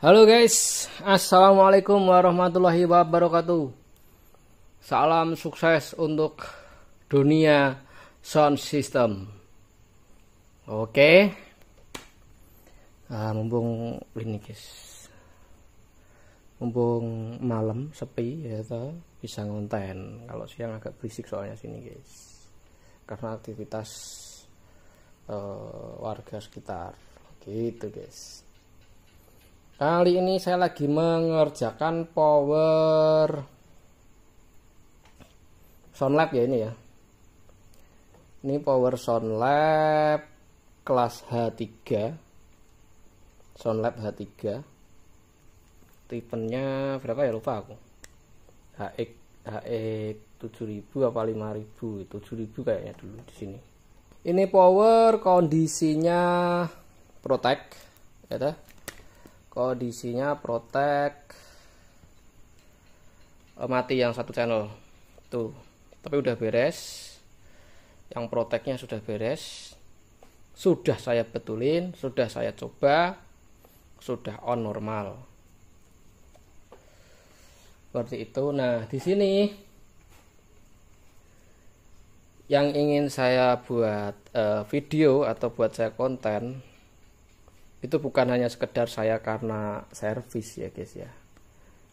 Halo guys, assalamualaikum warahmatullahi wabarakatuh. Salam sukses untuk dunia sound system. Oke, mumpung ini guys, mumpung malam sepi ya toh, bisa ngonten. Kalau siang agak berisik soalnya sini guys, karena aktivitas warga sekitar gitu guys. Kali ini saya lagi mengerjakan power sound lab ya ini ya. Ini power sound lab kelas H3. Sound lab H3. Tipenya berapa ya lupa aku. HE 7000 apa 5000? 7000 kayaknya dulu di sini. Ini power kondisinya protect ya toh. Kondisinya protect mati yang satu channel tuh, tapi udah beres, yang protectnya sudah beres, sudah saya betulin, sudah saya coba, sudah on normal seperti itu. Nah di sini yang ingin saya buat video atau buat saya konten itu bukan hanya sekedar saya karena servis ya guys ya,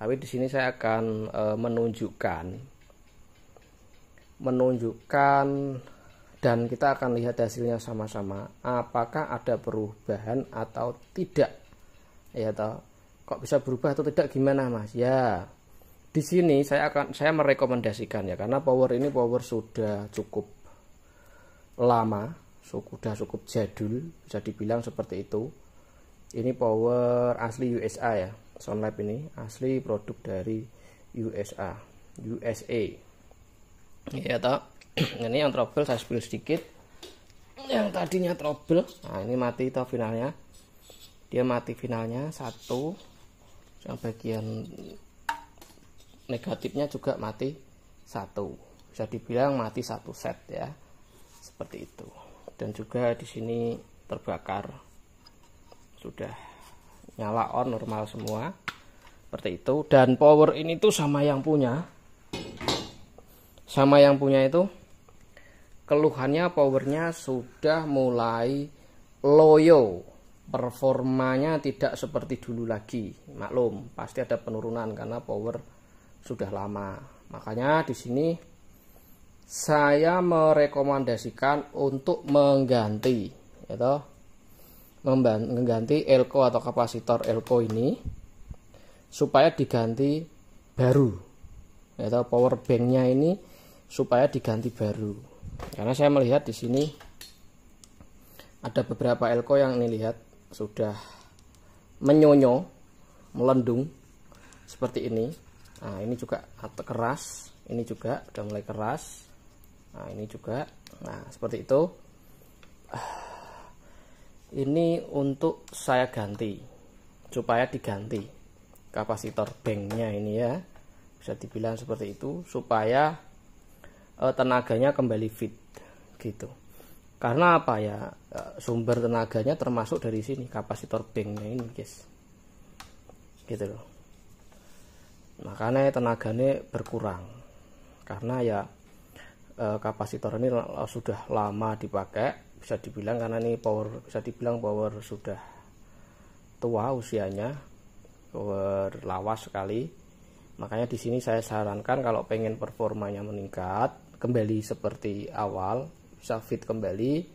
tapi di sini saya akan menunjukkan dan kita akan lihat hasilnya sama-sama apakah ada perubahan atau tidak ya toh. Kok bisa berubah atau tidak gimana mas ya. Di sini saya merekomendasikan ya, karena power ini sudah cukup lama, sudah cukup jadul, bisa dibilang seperti itu. Ini power asli USA ya, sound lab ini asli produk dari USA ya toh. Ini yang trouble saya spill sedikit, yang tadinya trouble, nah ini mati toh finalnya, dia mati finalnya satu, yang bagian negatifnya juga mati satu, bisa dibilang mati satu set ya, seperti itu. Dan juga di sini terbakar, sudah nyala on normal semua seperti itu. Dan power ini tuh sama yang punya itu keluhannya powernya sudah mulai loyo, performanya tidak seperti dulu lagi. Maklum pasti ada penurunan karena power sudah lama. Makanya di sini saya merekomendasikan untuk mengganti ya toh, mengganti elko atau kapasitor elko ini supaya diganti baru atau power banknya ini supaya diganti baru. Karena saya melihat di sini ada beberapa elko yang ini lihat sudah menyonyo, melendung seperti ini. Nah ini juga keras, ini juga udah mulai keras, nah ini juga, nah seperti itu. Ini untuk saya ganti supaya diganti kapasitor banknya ini ya, bisa dibilang seperti itu, supaya tenaganya kembali fit gitu. Karena apa ya, sumber tenaganya termasuk dari sini, kapasitor banknya ini guys, gitu loh. Makanya tenaganya berkurang karena ya kapasitor ini sudah lama dipakai, bisa dibilang, karena ini bisa dibilang power sudah tua usianya, power lawas sekali. Makanya di sini saya sarankan kalau pengen performanya meningkat kembali seperti awal, bisa fit kembali,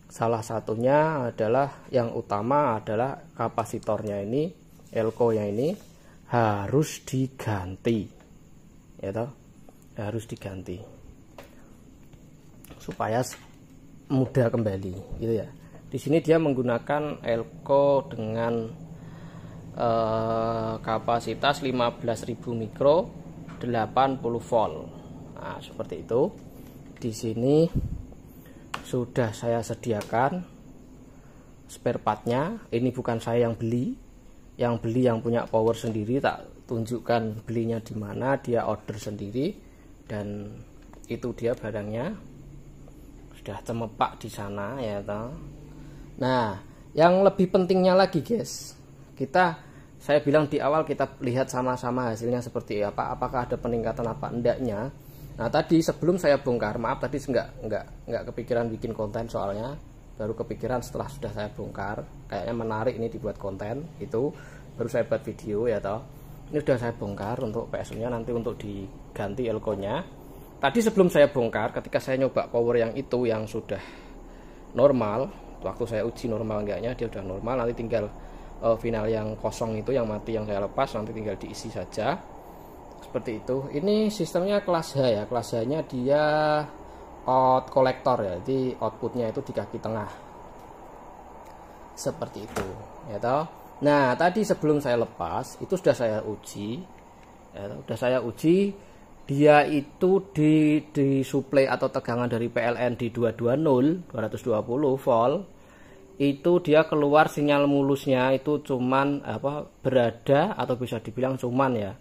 salah satunya adalah, yang utama adalah kapasitornya ini, elko yang ini harus diganti ya toh, harus diganti supaya mudah kembali gitu ya. Di sini dia menggunakan elko dengan kapasitas 15.000 mikro 80 volt. Nah, seperti itu. Di sini sudah saya sediakan spare partnya. Ini bukan saya yang beli, yang punya power sendiri, tak tunjukkan belinya di mana, dia order sendiri, dan itu dia barangnya sudah cemepak di sana ya toh. Nah yang lebih pentingnya lagi guys, kita saya bilang di awal kita lihat sama-sama hasilnya seperti apa, apakah ada peningkatan apa enggaknya. Nah tadi sebelum saya bongkar, maaf tadi nggak kepikiran bikin konten, soalnya baru kepikiran setelah sudah saya bongkar, kayaknya menarik ini dibuat konten, itu baru saya buat video ya toh. Ini sudah saya bongkar untuk PSU nya, nanti untuk diganti elko nya. Tadi sebelum saya bongkar, ketika saya nyoba power yang itu yang sudah normal, waktu saya uji normal enggaknya, dia sudah normal, nanti tinggal final yang kosong itu yang mati yang saya lepas, nanti tinggal diisi saja seperti itu. Ini sistemnya kelas H ya, kelas H nya dia out kolektor ya, jadi outputnya itu di kaki tengah seperti itu ya toh. Nah tadi sebelum saya lepas itu sudah saya uji ya, sudah saya uji dia itu disuplai atau tegangan dari PLN di 220 volt itu dia keluar sinyal mulusnya itu cuman berada atau bisa dibilang cuman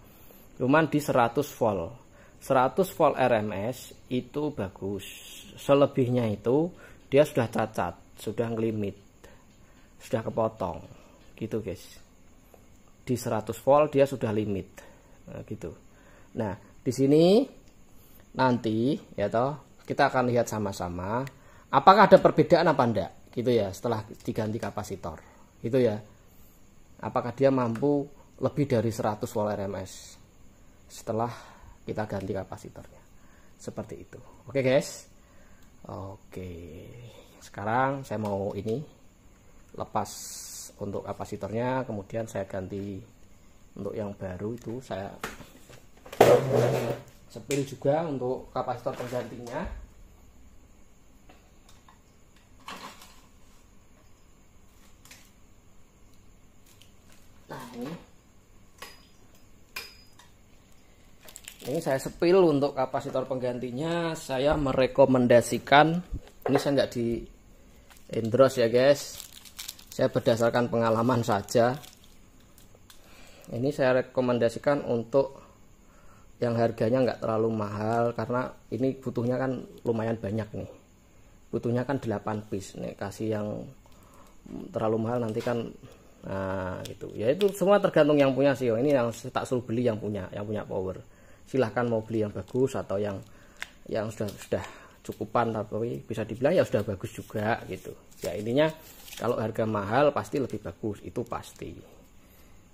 di 100 volt. 100 volt RMS itu bagus. Selebihnya itu dia sudah cacat, sudah ngelimit, sudah kepotong gitu guys. Di 100 volt dia sudah limit gitu. Nah di sini nanti ya toh kita akan lihat sama-sama apakah ada perbedaan apa enggak gitu ya setelah diganti kapasitor gitu ya, apakah dia mampu lebih dari 100 volt RMS setelah kita ganti kapasitornya seperti itu. Oke guys, oke sekarang saya mau ini lepas untuk kapasitornya, kemudian saya ganti untuk yang baru itu saya sepil juga untuk kapasitor penggantinya. Nah ini saya sepil untuk kapasitor penggantinya. Saya merekomendasikan, ini saya nggak di endorse ya guys, saya berdasarkan pengalaman saja. Ini saya rekomendasikan untuk yang harganya nggak terlalu mahal, karena ini butuhnya kan lumayan banyak nih, butuhnya kan 8 piece nih, kasih yang terlalu mahal nanti kan gitu ya. Itu semua tergantung yang punya sih. Ini yang tak suruh beli yang punya power, silahkan mau beli yang bagus atau yang sudah cukupan, tapi bisa dibilang ya sudah bagus juga gitu ya. Ininya kalau harga mahal pasti lebih bagus, itu pasti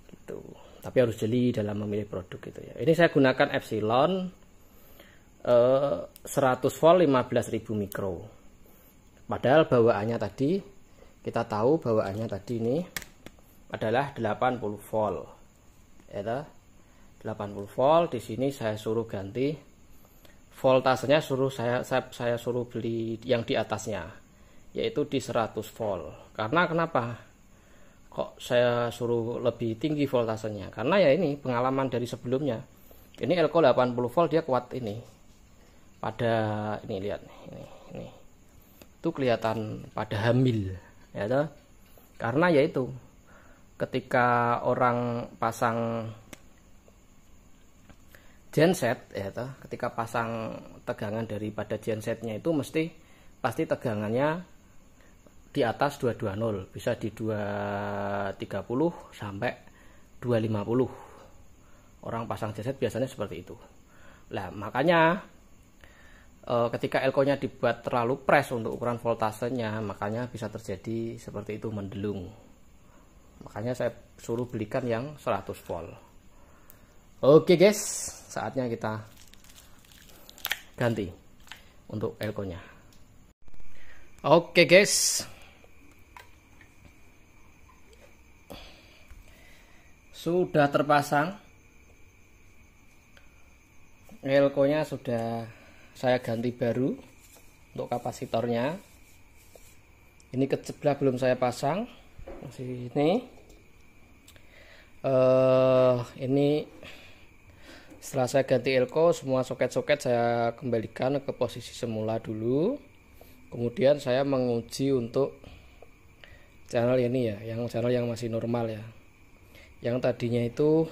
gitu, tapi harus jeli dalam memilih produk gitu ya. Ini saya gunakan Epsilon 100 volt 15.000 mikro, padahal bawaannya tadi kita tahu bawaannya tadi ini adalah 80 volt ya, 80 volt. Di sini saya suruh ganti voltasenya, saya suruh beli yang di atasnya, yaitu di 100 volt. Karena kenapa kok saya suruh lebih tinggi voltasenya? Karena ya ini pengalaman dari sebelumnya. Ini elko 80 volt dia kuat ini. Pada ini lihat ini. Itu kelihatan pada hamil ya toh? Karena yaitu ketika orang pasang genset ya toh, ketika pasang tegangan daripada gensetnya itu pasti tegangannya di atas 220, bisa di 230 sampai 250. Orang pasang genset biasanya seperti itu. Nah makanya ketika elko-nya dibuat terlalu press untuk ukuran voltasenya, makanya bisa terjadi seperti itu, mendelung. Makanya saya suruh belikan yang 100 volt. Oke guys, saatnya kita ganti untuk elko-nya. Oke guys, sudah terpasang, elko-nya sudah saya ganti baru untuk kapasitornya. Ini ke sebelah belum saya pasang, masih ini. Ini setelah saya ganti elko, semua soket-soket saya kembalikan ke posisi semula dulu. Kemudian saya menguji untuk channel ini ya, yang channel yang masih normal ya. Yang tadinya itu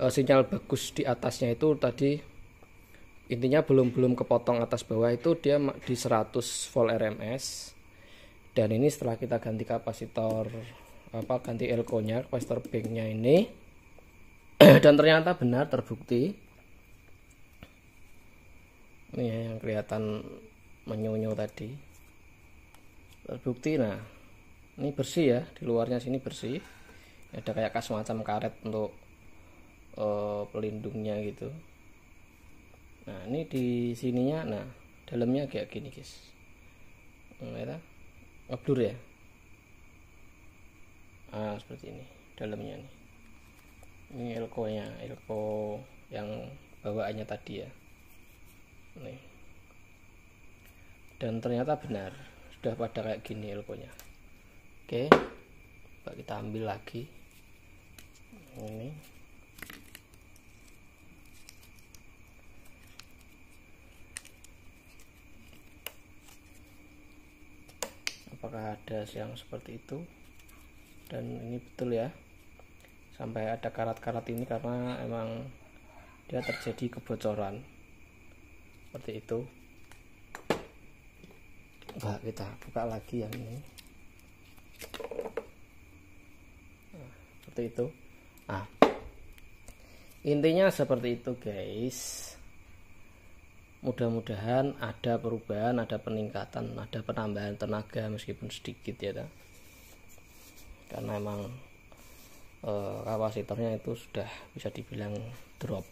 sinyal bagus di atasnya itu tadi, intinya belum kepotong atas bawah, itu dia di 100 volt RMS. Dan ini setelah kita ganti kapasitor ganti elko-nya, kapasitor banknya ini. Dan ternyata benar, terbukti. Ini ya, yang kelihatan menyonyo tadi terbukti. Nah, ini bersih ya, di luarnya sini bersih, ada kayak semacam karet untuk pelindungnya gitu. Nah, ini di sininya, nah dalamnya kayak gini guys, ngeblur ya. Nah, seperti ini dalamnya nih. Ini elko-nya, elko yang bawaannya tadi ya. Nih. Dan ternyata benar, sudah pada kayak gini elko-nya. Oke, coba kita ambil lagi. Ini. Apakah ada yang seperti itu? Dan ini betul ya, sampai ada karat-karat ini karena emang dia terjadi kebocoran seperti itu. Nah, kita buka lagi yang ini. Nah, seperti itu. Nah, intinya seperti itu guys. Mudah-mudahan ada perubahan, ada peningkatan, ada penambahan tenaga meskipun sedikit ya. Karena emang kapasitornya itu sudah bisa dibilang drop.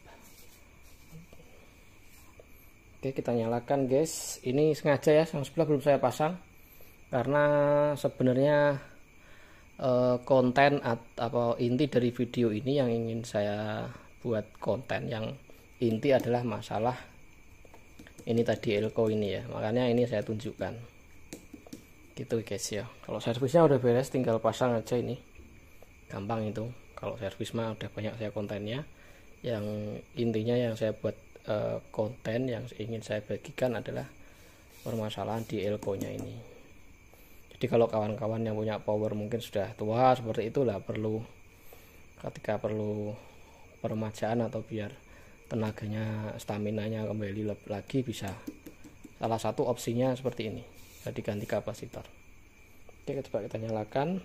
Oke, kita nyalakan guys. Ini sengaja ya, yang sebelah belum saya pasang karena sebenarnya konten atau inti dari video ini yang ingin saya buat konten yang inti adalah masalah ini tadi elko ini ya, makanya ini saya tunjukkan gitu guys ya. Kalau servisnya udah beres, tinggal pasang aja, ini gampang itu. Kalau servis mah udah banyak saya kontennya. Yang intinya yang saya buat konten yang ingin saya bagikan adalah permasalahan di elko-nya ini. Jadi kalau kawan-kawan yang punya power mungkin sudah tua seperti itulah, ketika perlu peremajaan atau biar tenaganya, staminanya kembali lagi, bisa salah satu opsinya seperti ini, jadi ganti kapasitor. Oke, coba kita nyalakan.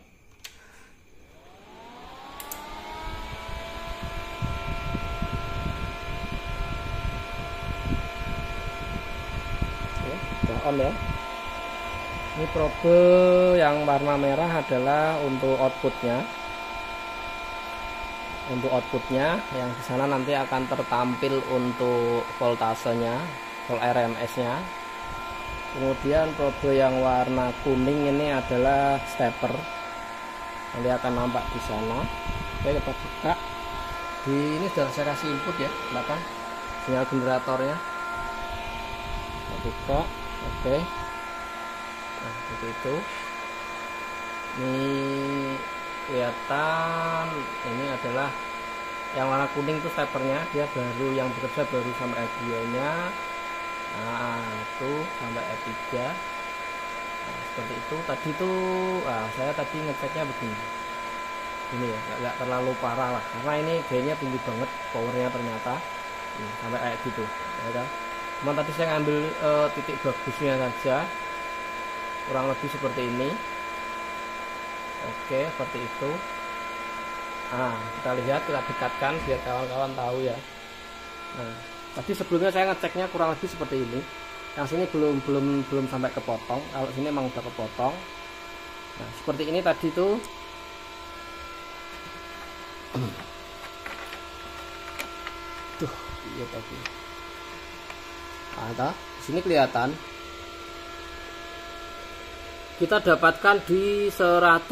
On ya. Ini probe yang warna merah adalah untuk outputnya. Untuk outputnya yang di sana nanti akan tertampil untuk voltasenya, volt RMS-nya. Kemudian probe yang warna kuning ini adalah stepper. Nanti akan nampak di sana. Oke, kita buka. Ini sudah saya kasih input ya, belakang sinyal generatornya. Kita buka. Oke, nah seperti itu. Ini kelihatan, ini adalah yang warna kuning itu steppernya, dia baru, yang bekerja baru sampai E2-nya. Nah itu sampai E3. Nah, seperti itu. Tadi tuh saya tadi ngeceknya begini, ini ya, nggak terlalu parah lah, karena ini gainnya tinggi banget, powernya ternyata sampai kayak gitu ya kan. Cuma tadi saya ngambil titik bagusnya saja, kurang lebih seperti ini. Oke, seperti itu. Nah, kita lihat, kita dekatkan biar kawan-kawan tahu ya. Nah, tadi sebelumnya saya ngeceknya kurang lebih seperti ini. Yang sini belum sampai kepotong. Kalau sini emang udah kepotong. Nah, seperti ini tadi tuh. Tuh, iya tadi. Nah, di sini kelihatan kita dapatkan di 110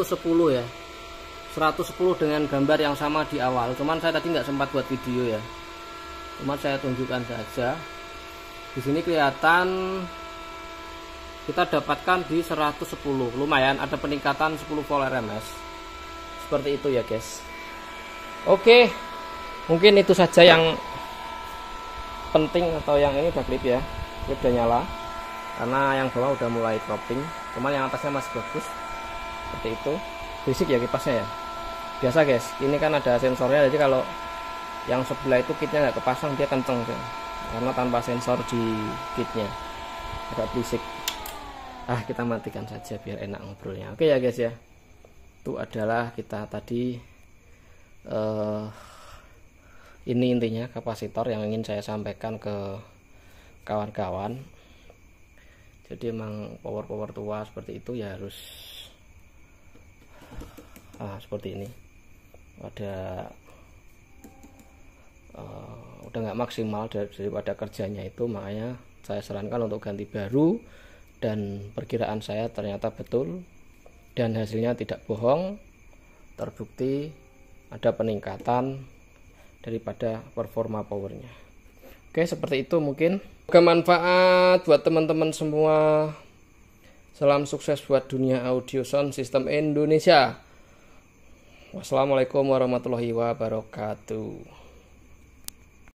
ya, 110 dengan gambar yang sama di awal. Cuman saya tadi nggak sempat buat video ya, cuman saya tunjukkan saja. Di sini kelihatan kita dapatkan di 110, lumayan ada peningkatan 10 volt RMS. Seperti itu ya guys. Oke, mungkin itu saja yang penting, atau yang ini udah klip ya, klip udah nyala, karena yang bawah udah mulai dropping, cuman yang atasnya masih bagus. Seperti itu. Berisik ya kipasnya ya, biasa guys, ini kan ada sensornya, jadi kalau yang sebelah itu kitnya nggak kepasang dia kenceng kan, karena tanpa sensor di kitnya, agak berisik. Kita matikan saja biar enak ngobrolnya. Oke ya guys ya, itu adalah kita tadi ini intinya kapasitor yang ingin saya sampaikan ke kawan-kawan. Jadi emang power tua seperti itu ya harus seperti ini, ada udah nggak maksimal daripada kerjanya itu, makanya saya sarankan untuk ganti baru, dan perkiraan saya ternyata betul dan hasilnya tidak bohong, terbukti ada peningkatan daripada performa powernya. Oke, seperti itu mungkin. Semoga manfaat buat teman-teman semua. Salam sukses buat dunia audio sound system Indonesia. Wassalamualaikum warahmatullahi wabarakatuh.